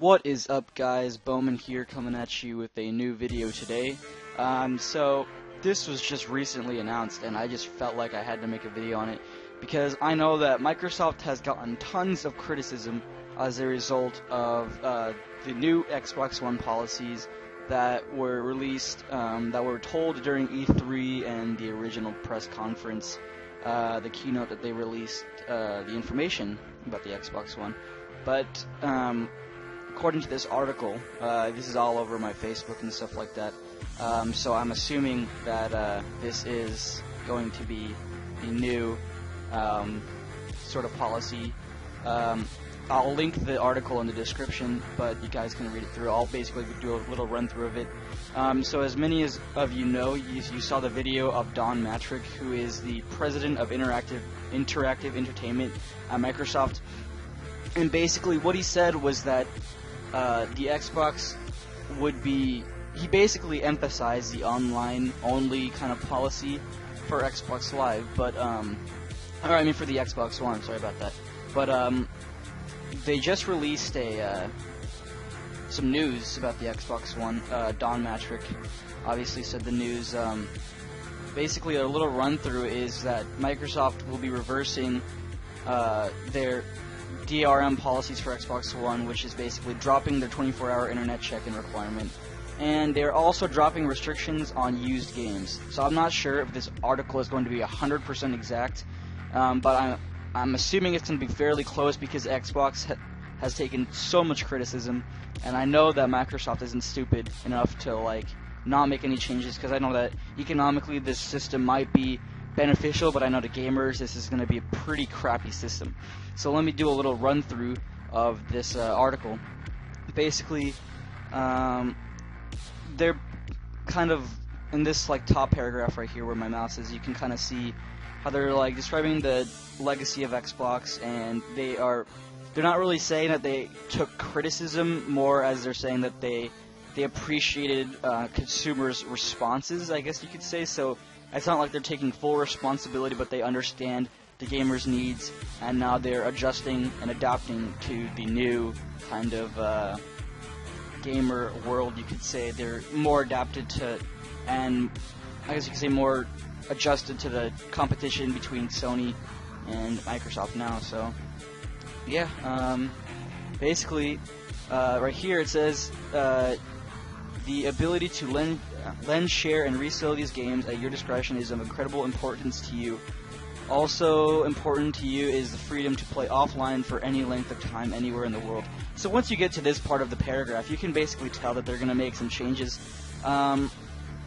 What is up, guys? Bowman here, coming at you with a new video today. So this was just recently announced, and I just felt like I had to make a video on it because I know that Microsoft has gotten tons of criticism as a result of the new Xbox One policies that were released, that were told during E3 and the original press conference, the keynote that they released, the information about the Xbox One. But according to this article, this is all over my Facebook and stuff like that, so I'm assuming that this is going to be the new sort of policy. I'll link the article in the description, but you guys can read it through. I'll basically do a little run through of it. So as many of you know, you saw the video of Don Matrick, who is the president of Interactive Entertainment at Microsoft. And basically what he said was that the Xbox would be, he basically emphasized the online-only kind of policy for Xbox Live, but, or I mean for the Xbox One, sorry about that. But, they just released some news about the Xbox One. Don Matrick obviously said the news. Basically, a little run-through is that Microsoft will be reversing their DRM policies for Xbox One, which is basically dropping their 24-hour internet check-in requirement. And they're also dropping restrictions on used games. So I'm not sure if this article is going to be 100% exact, but I'm assuming it's going to be fairly close because Xbox has taken so much criticism, and I know that Microsoft isn't stupid enough to like not make any changes, because I know that economically this system might be beneficial, but I know to gamers this is going to be a pretty crappy system. So let me do a little run through of this article. Basically, they're kind of in this like top paragraph right here where my mouse is. You can kind of see how they're like describing the legacy of Xbox, and they're not really saying that they took criticism, more as they're saying that they appreciated consumers' responses, I guess you could say. So it's not like they're taking full responsibility, but they understand the gamers' needs, and now they're adjusting and adapting to the new kind of gamer world, you could say. They're more adapted to, and I guess you could say more adjusted to the competition between Sony and Microsoft now. So yeah, basically right here it says the ability to lend, share, and resell these games at your discretion is of incredible importance to you. Also important to you is the freedom to play offline for any length of time anywhere in the world. So once you get to this part of the paragraph, you can basically tell that they're going to make some changes.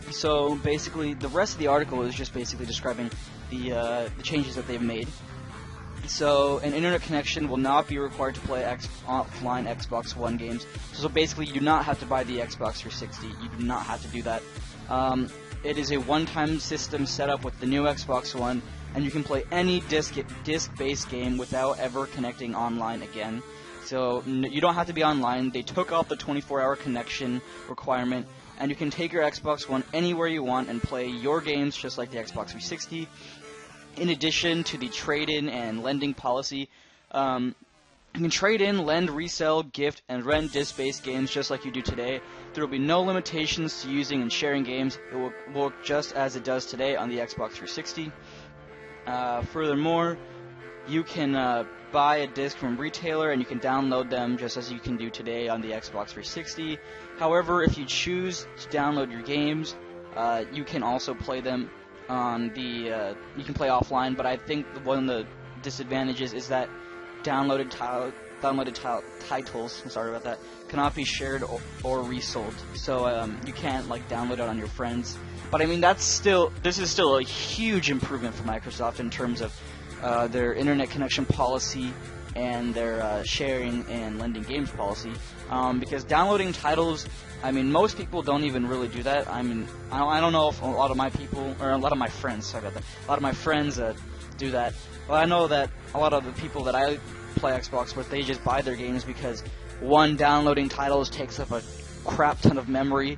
So basically, the rest of the article is just basically describing the changes that they've made. So an internet connection will not be required to play offline Xbox One games. So basically, you do not have to buy the Xbox 360. You do not have to do that. It is a one-time system set up with the new Xbox One, and you can play any disc-based game without ever connecting online again. So you don't have to be online. They took off the 24-hour connection requirement, and you can take your Xbox One anywhere you want and play your games just like the Xbox 360. In addition to the trade-in and lending policy, you can trade in, lend, resell, gift, and rent disc-based games just like you do today. There will be no limitations to using and sharing games. It will work just as it does today on the Xbox 360. Furthermore, you can buy a disc from retailer, and you can download them just as you can do today on the Xbox 360. However, if you choose to download your games, you can also play them on the you can play offline. But I think one of the disadvantages is that downloaded titles, sorry about that, cannot be shared or resold. So you can't like download it on your friends. But I mean, this is still a huge improvement for Microsoft in terms of their internet connection policy and their sharing and lending games policy, because downloading titles, I mean, most people don't even really do that. I mean, I don't know if a lot of my people, or a lot of my friends, sorry about that, a lot of my friends do that. But I know that a lot of the people that I play Xbox with, they just buy their games because, one, downloading titles takes up a crap ton of memory,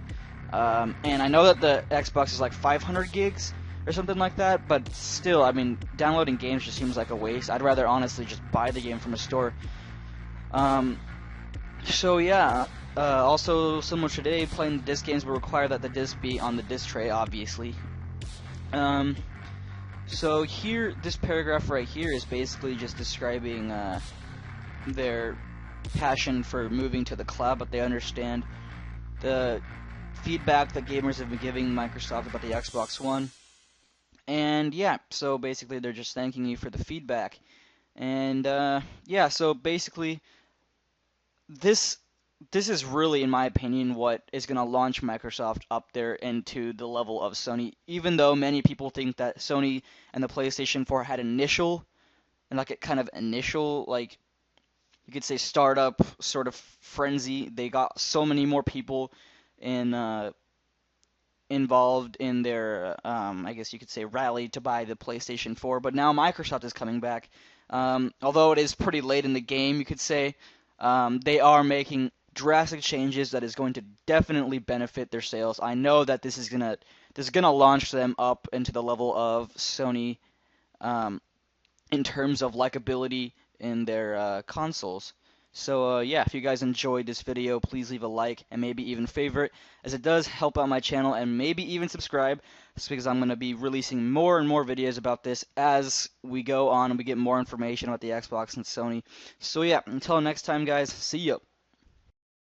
and I know that the Xbox is like 500 gigs, or something like that, but still, I mean, downloading games just seems like a waste. I'd rather honestly just buy the game from a store. So yeah, also similar to today, playing the disc games will require that the disc be on the disc tray, obviously. Um, so here, this paragraph right here is basically just describing their passion for moving to the cloud, but they understand the feedback that gamers have been giving Microsoft about the Xbox One. And yeah, so basically they're just thanking you for the feedback. And yeah, so basically this this is really, in my opinion, what is going to launch Microsoft up there into the level of Sony. Even though many people think that Sony and the PlayStation 4 had initial and like a kind of initial, like you could say, startup sort of frenzy. They got so many more people in involved in their, I guess you could say, rally to buy the PlayStation 4. But now Microsoft is coming back. Although it is pretty late in the game, you could say, they are making drastic changes that is going to definitely benefit their sales. I know that this is gonna launch them up into the level of Sony, um, in terms of likability in their consoles. So yeah, if you guys enjoyed this video, please leave a like and maybe even favorite, as it does help out my channel, and maybe even subscribe. It's because I'm going to be releasing more and more videos about this as we go on and we get more information about the Xbox and Sony. So yeah, until next time guys, see ya.